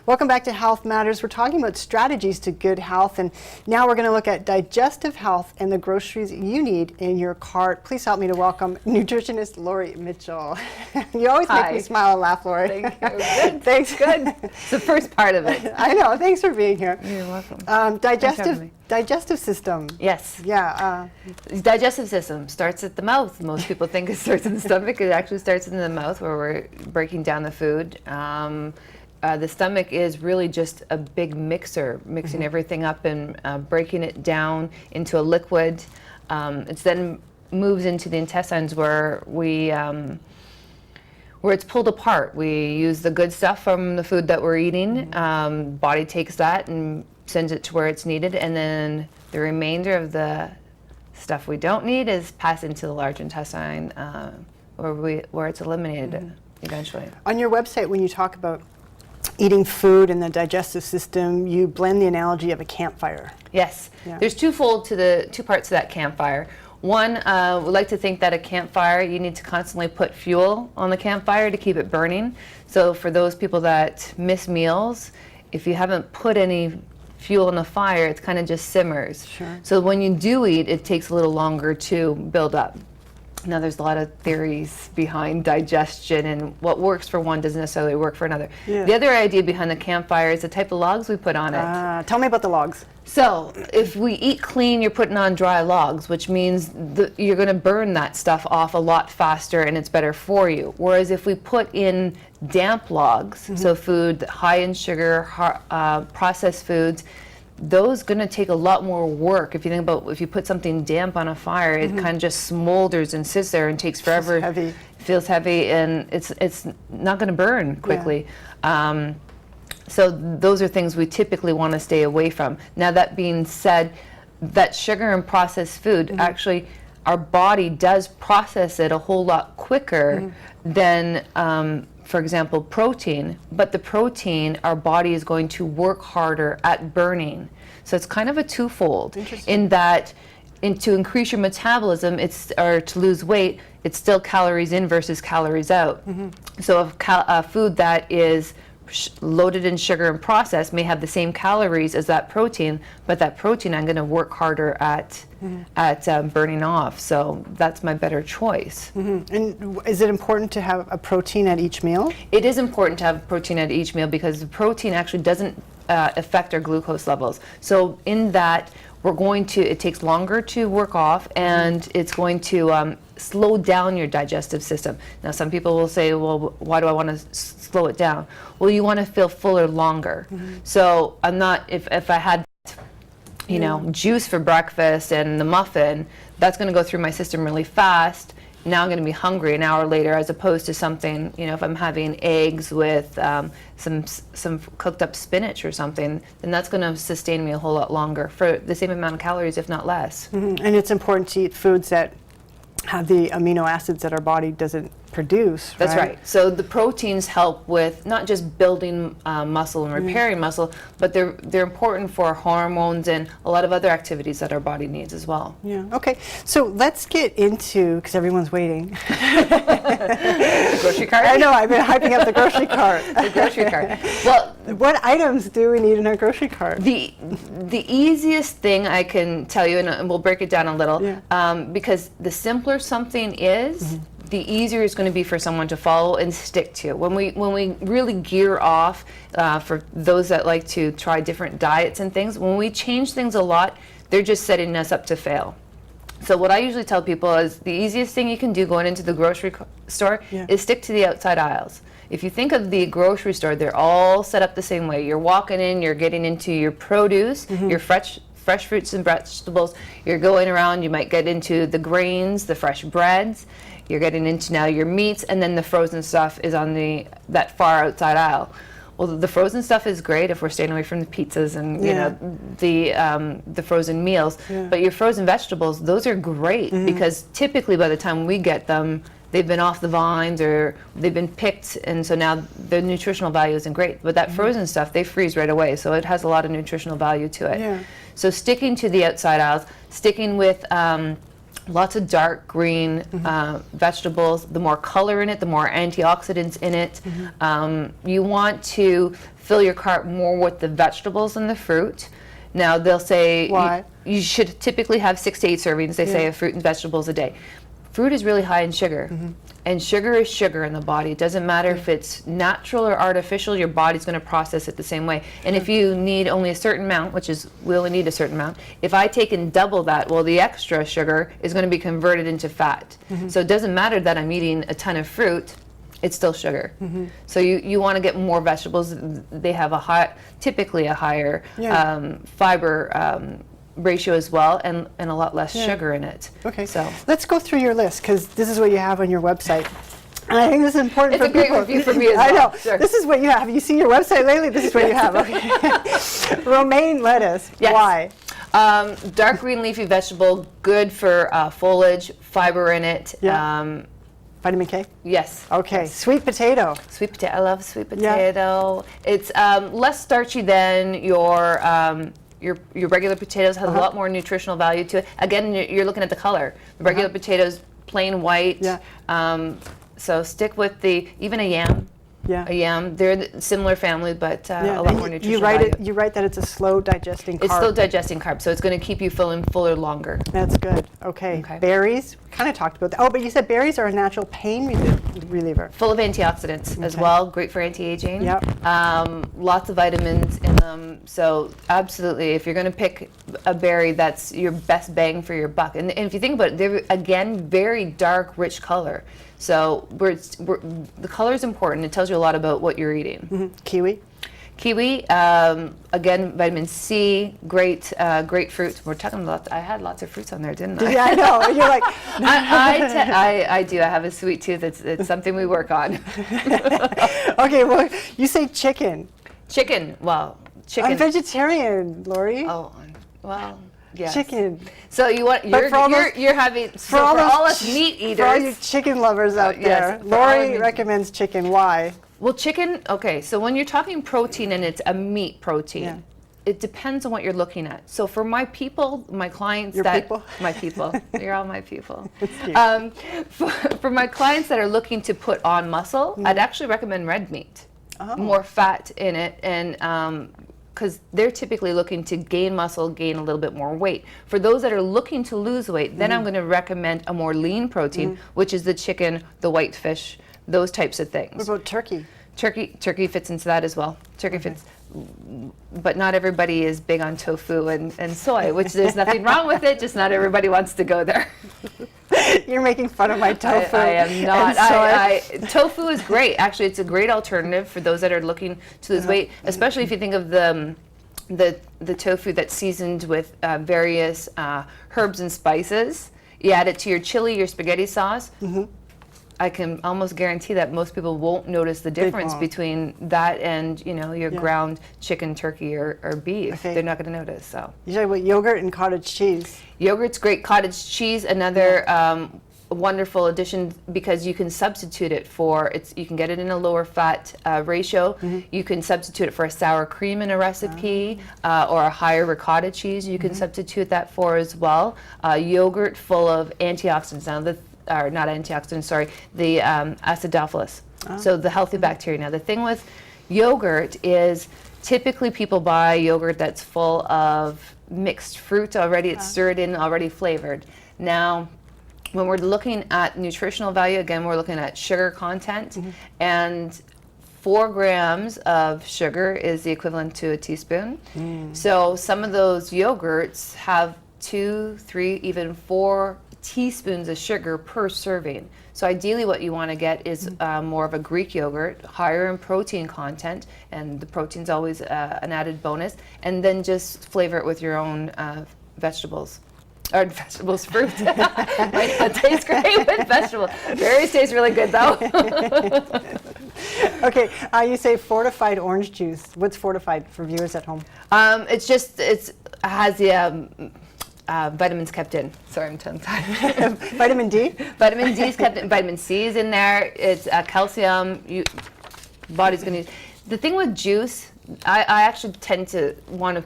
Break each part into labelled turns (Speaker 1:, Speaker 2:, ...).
Speaker 1: Welcome back to Health Matters. We're talking about strategies to good health, and now we're going to look at digestive health and the groceries you need in your cart. Please help me to welcome nutritionist Lori Mitchell. You always make me smile and laugh, Lori.
Speaker 2: Thank you. Good.
Speaker 1: Thanks.
Speaker 2: Good. It's the first part of it.
Speaker 1: I know. Thanks for being here.
Speaker 2: You're welcome.
Speaker 1: Digestive system.
Speaker 2: Yes.
Speaker 1: Yeah.
Speaker 2: Digestive system starts at the mouth. Most people think it starts in the stomach. It actually starts in the mouth, where we're breaking down the food. The stomach is really just a big mixer, mixing everything up and breaking it down into a liquid. It then moves into the intestines, where it's pulled apart. We use the good stuff from the food that we're eating. Body takes that and sends it to where it's needed, and then the remainder of the stuff we don't need is passed into the large intestine, where it's eliminated eventually.
Speaker 1: On your website, when you talk about eating food and the digestive system, you blend the analogy of a campfire.
Speaker 2: Yes. Yeah. There's two parts to that campfire. One, we like to think that a campfire, you need to constantly put fuel on the campfire to keep it burning. So for those people that miss meals, if you haven't put any fuel in the fire, it kind of just simmers.
Speaker 1: Sure.
Speaker 2: So when you do eat, it takes a little longer to build up. Now, there's a lot of theories behind digestion, and what works for one doesn't necessarily work for another. Yeah. The other idea behind the campfire is the type of logs we put on it.
Speaker 1: Tell me about the logs.
Speaker 2: So if we eat clean, you're putting on dry logs, which means you're going to burn that stuff off a lot faster, and it's better for you. Whereas if we put in damp logs, so food high in sugar, processed foods, those going to take a lot more work. If you think about, if you put something damp on a fire, it kind of just smolders and sits there and takes forever.
Speaker 1: Heavy.
Speaker 2: Feels heavy, and it's not going to burn quickly. Yeah. So those are things we typically want to stay away from. Now, that being said, that sugar and processed food, actually our body does process it a whole lot quicker than for example, protein, but the protein, our body is going to work harder at burning. So it's kind of a twofold in that, to increase your metabolism, or to lose weight, it's still calories in versus calories out. So a food that is loaded in sugar and processed may have the same calories as that protein, but that protein I'm going to work harder at burning off. So that's my better choice.
Speaker 1: And is it important to have a protein at each meal?
Speaker 2: It is important to have protein at each meal, because the protein actually doesn't affect our glucose levels. So in that, it takes longer to work off, and it's going to slow down your digestive system. Now, some people will say, well, why do I want to slow it down? Well, you want to feel fuller longer. So if I had juice for breakfast and the muffin, that's going to go through my system really fast. Now I'm going to be hungry an hour later, as opposed to something, if I'm having eggs with some cooked up spinach or something, then that's going to sustain me a whole lot longer for the same amount of calories, if not less.
Speaker 1: And it's important to eat foods that have the amino acids that our body doesn't produce.
Speaker 2: That's right. So the proteins help with not just building muscle and repairing muscle, but they're important for hormones and a lot of other activities that our body needs as well.
Speaker 1: Yeah. Okay. So let's get into, because everyone's waiting.
Speaker 2: The grocery cart?
Speaker 1: I know. I've been hyping up the grocery cart.
Speaker 2: The grocery cart. Well,
Speaker 1: what items do we need in our grocery cart?
Speaker 2: The easiest thing I can tell you, and we'll break it down a little, because the simpler something is, the easier it's going to be for someone to follow and stick to. When we really gear off, for those that like to try different diets and things, when we change things a lot, they're just setting us up to fail. So what I usually tell people is the easiest thing you can do going into the grocery store is stick to the outside aisles. If you think of the grocery store, they're all set up the same way. You're walking in, you're getting into your produce, your fresh fruits and vegetables. You're going around, you might get into the grains, the fresh breads. You're getting into now your meats, and then the frozen stuff is on that far outside aisle. Well, the frozen stuff is great if we're staying away from the pizzas and the frozen meals. But your frozen vegetables, those are great because typically by the time we get them, they've been off the vines or they've been picked, and so now the nutritional value isn't great. But that frozen stuff, they freeze right away, so it has a lot of nutritional value to it. So sticking to the outside aisles, sticking with Lots of dark green vegetables. The more color in it, the more antioxidants in it. You want to fill your cart more with the vegetables than the fruit. Now they'll say you should typically have 6 to 8 servings, they say, of fruit and vegetables a day. Fruit is really high in sugar. And sugar is sugar in the body. It doesn't matter if it's natural or artificial, your body's going to process it the same way. And if you need only a certain amount, which is, we only need a certain amount, if I take and double that, well, the extra sugar is going to be converted into fat. So it doesn't matter that I'm eating a ton of fruit, it's still sugar. So you want to get more vegetables. They have typically a higher fiber ratio as well, and a lot less sugar in it.
Speaker 1: Okay,
Speaker 2: so
Speaker 1: let's go through your list, because this is what you have on your website. And I think this is important for people.
Speaker 2: It's a great review for me as well.
Speaker 1: I know.
Speaker 2: Sure.
Speaker 1: This is what you have. Have you seen your website lately? This is what you have. Okay. Romaine lettuce.
Speaker 2: Yes.
Speaker 1: Why?
Speaker 2: Dark green leafy vegetable, good for foliage, fiber in it.
Speaker 1: Vitamin K?
Speaker 2: Yes.
Speaker 1: Okay.
Speaker 2: Yes.
Speaker 1: Sweet potato.
Speaker 2: Sweet potato. I love sweet potato. It's less starchy than your regular potatoes. Has a lot more nutritional value to it. Again, you're looking at the color. The regular potatoes, plain white. So stick with even a yam. A yam. They're the similar family, but a lot more nutritional value.
Speaker 1: You write that it's a slow digesting carb.
Speaker 2: It's slow digesting carb, so it's going to keep you feeling fuller longer.
Speaker 1: That's good. Okay. Berries. We kind of talked about that. Oh, but you said berries are a natural pain reliever.
Speaker 2: Full of antioxidants as well. Great for anti-aging. Lots of vitamins in them. So absolutely, if you're going to pick a berry, that's your best bang for your buck. And if you think about it, they're, again, very dark, rich color. So the color is important. It tells you a lot about what you're eating.
Speaker 1: Kiwi.
Speaker 2: Kiwi, again, vitamin C, great fruit. We're talking about, I had lots of fruits on there, didn't I?
Speaker 1: Yeah, I know. You're like,
Speaker 2: I do. I have a sweet tooth. It's something we work on.
Speaker 1: Okay, well, you say chicken.
Speaker 2: Chicken.
Speaker 1: I'm vegetarian, Lori.
Speaker 2: Oh, well. Yes.
Speaker 1: Chicken.
Speaker 2: So you're having for all us meat eaters.
Speaker 1: For all you chicken lovers out there, Lori recommends chicken. Why?
Speaker 2: Well, chicken. Okay, so when you're talking protein and it's a meat protein, it depends on what you're looking at. So for my people, my clients, my people, you're all my people. For my clients that are looking to put on muscle, I'd actually recommend red meat, more fat in it, and because they're typically looking to gain muscle, gain a little bit more weight. For those that are looking to lose weight, then I'm going to recommend a more lean protein, which is the chicken, the white fish, those types of things.
Speaker 1: What about turkey?
Speaker 2: Turkey fits into that as well. Turkey fits, but not everybody is big on tofu and soy, which there's nothing wrong with it, just not everybody wants to go there.
Speaker 1: You're making fun of my tofu.
Speaker 2: I am not. Tofu is great. Actually, it's a great alternative for those that are looking to lose weight, especially if you think of the tofu that's seasoned with various herbs and spices. You add it to your chili, your spaghetti sauce. I can almost guarantee that most people won't notice the difference between that and your ground chicken, turkey, or beef. They're not going to notice. So
Speaker 1: you talk about yogurt and cottage cheese.
Speaker 2: Yogurt's great. Cottage cheese, another wonderful addition, because you can substitute it for you can get it in a lower fat ratio. You can substitute it for a sour cream in a recipe or a higher ricotta cheese. You can substitute that for as well. Yogurt full of antioxidants. Now or not antioxidants, sorry, the acidophilus. So the healthy bacteria. Now the thing with yogurt is typically people buy yogurt that's full of mixed fruit already, it's stirred in, already flavored. Now, when we're looking at nutritional value, again, we're looking at sugar content, and 4 grams of sugar is the equivalent to a teaspoon. So some of those yogurts have 2, 3, even 4 teaspoons of sugar per serving. So ideally what you want to get is more of a Greek yogurt, higher in protein content, and the protein's always an added bonus, and then just flavor it with your own vegetables. Or vegetables, fruit. Might not taste great with vegetables. Berries taste really good though.
Speaker 1: Okay, you say fortified orange juice. What's fortified for viewers at home?
Speaker 2: It has the vitamins kept in. Sorry, I'm tongue-tied.
Speaker 1: Vitamin D?
Speaker 2: Vitamin D is kept in. Vitamin C is in there. It's calcium. Body's going to use. The thing with juice, I actually tend to want to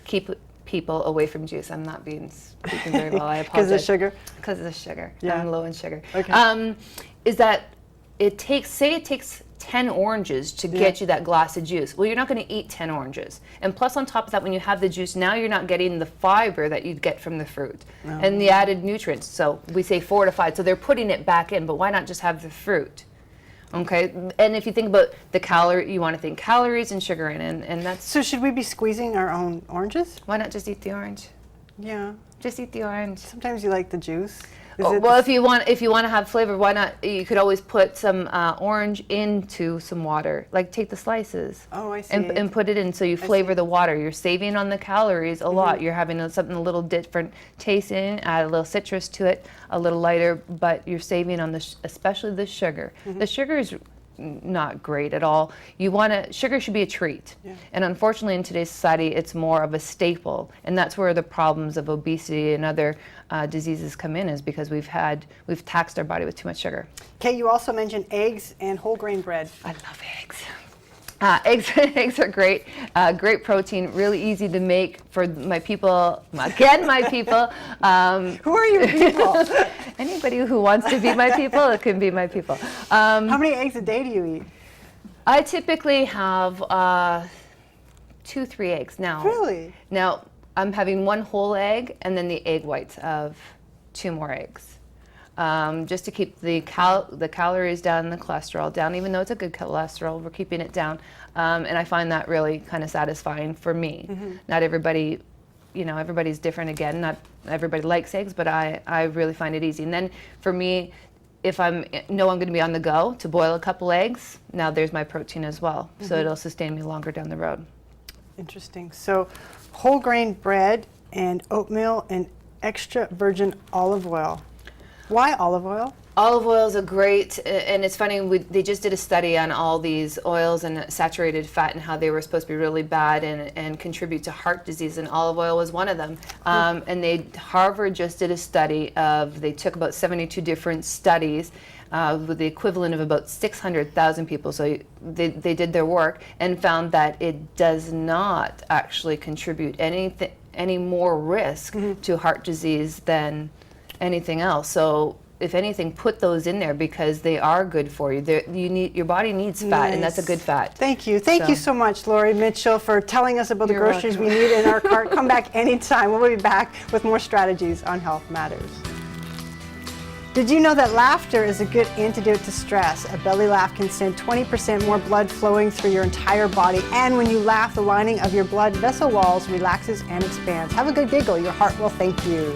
Speaker 2: keep people away from juice. I'm not speaking very well. I apologize.
Speaker 1: Because of the sugar?
Speaker 2: Because of the sugar.
Speaker 1: Yeah.
Speaker 2: I'm low in sugar.
Speaker 1: Okay.
Speaker 2: Is that it takes 10 oranges to get you that glass of juice. Well, you're not going to eat 10 oranges. And plus on top of that, when you have the juice, now you're not getting the fiber that you'd get from the fruit and the added nutrients. So we say fortified. So they're putting it back in, but why not just have the fruit? Okay, and if you think about the calorie, you want to think calories and sugar in, and that's...
Speaker 1: So should we be squeezing our own oranges?
Speaker 2: Why not just eat the orange?
Speaker 1: Yeah.
Speaker 2: Just eat the orange.
Speaker 1: Sometimes you like the juice.
Speaker 2: Well, if you want to have flavor, why not? You could always put some orange into some water. Like take the slices.
Speaker 1: Oh, I see.
Speaker 2: And put it in, so you flavor the water. You're saving on the calories a lot. You're having something a little different tasting, add a little citrus to it, a little lighter, but you're saving on especially the sugar. The sugar is not great at all. Sugar should be a treat. Yeah. And unfortunately in today's society it's more of a staple, and that's where the problems of obesity and other diseases come in, is because we've taxed our body with too much sugar.
Speaker 1: Kate, you also mentioned eggs and whole grain bread.
Speaker 2: I love eggs. Eggs are great, great protein, really easy to make for my people. Again, my people.
Speaker 1: Who are your people?
Speaker 2: Anybody who wants to be my people, it can be my people.
Speaker 1: How many eggs a day do you eat?
Speaker 2: I typically have 2-3 eggs now.
Speaker 1: Really?
Speaker 2: Now I'm having 1 whole egg and then the egg whites of 2 more eggs. Just to keep the calories down and the cholesterol down, even though it's a good cholesterol, we're keeping it down. And I find that really kind of satisfying for me. Not everybody, everybody's different again. Not everybody likes eggs, but I really find it easy. And then for me, if I'm going to be on the go, to boil a couple eggs, now there's my protein as well. So it'll sustain me longer down the road. Interesting.
Speaker 1: So whole grain bread and oatmeal and extra virgin olive oil. Why olive oil?
Speaker 2: Olive oil is a great, and it's funny, they just did a study on all these oils and saturated fat and how they were supposed to be really bad and contribute to heart disease, and olive oil was one of them. And Harvard just did a study they took about 72 different studies with the equivalent of about 600,000 people. So they did their work and found that it does not actually contribute any more risk to heart disease than anything else. So if anything, put those in there because they are good for you. Your body needs fat, and that's a good fat.
Speaker 1: Thank you. Thank you so much, Lori Mitchell, for telling us about the groceries we need in our cart. Come back anytime. We'll be back with more strategies on Health Matters. Did you know that laughter is a good antidote to stress? A belly laugh can send 20% more blood flowing through your entire body. And when you laugh, the lining of your blood vessel walls relaxes and expands. Have a good giggle. Your heart will thank you.